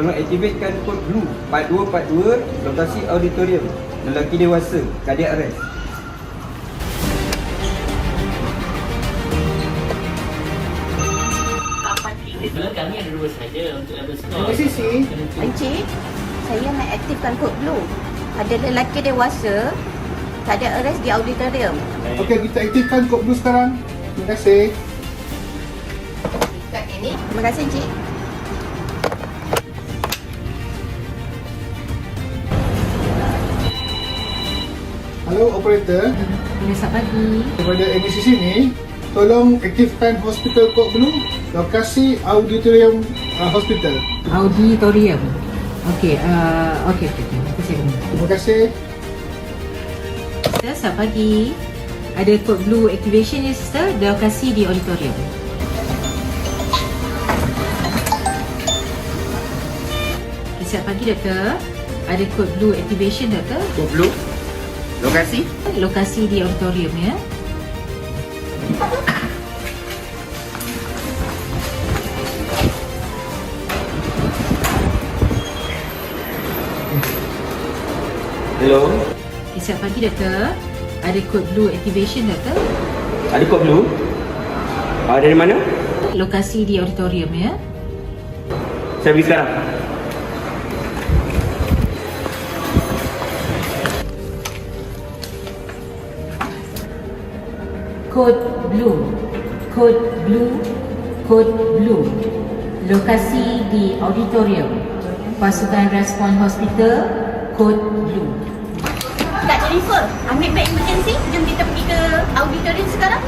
tolong aktifkan kod blue part 2, lokasi auditorium, lelaki dewasa, cardiac arrest. Kebetulan kami ada 2 saja untuk level score. Dari sisi Encik, saya nak aktifkan kod blue. Ada lelaki dewasa, cardiac arrest di auditorium. okey, kita aktifkan kod blue sekarang. Terima kasih. Kat ini. Terima kasih, Encik. Halo operator, Selamat pagi. kepada MSC ni, tolong aktifkan hospital kod blue, lokasi auditorium hospital. Auditorium. Okey, okey. Terima kasih. Sister, selamat pagi. Ada kod blue activation ya, sister. Lokasi di auditorium. Okay, selamat pagi, doktor. Ada kod blue activation, doktor. Kod blue, lokasi. Lokasi di auditorium ya. Hello, Okay, selamat pagi, doktor. Ada kod blue activation, doktor. ada kod blue? Dari mana? Lokasi di auditorium ya. Saya pergi sekarang. Kod blue. Kod blue. Kod blue. Lokasi di auditorium. Pasukan respon hospital. Kod blue. Kak Jennifer, ambil beg emergency. Jom kita pergi ke auditorium sekarang.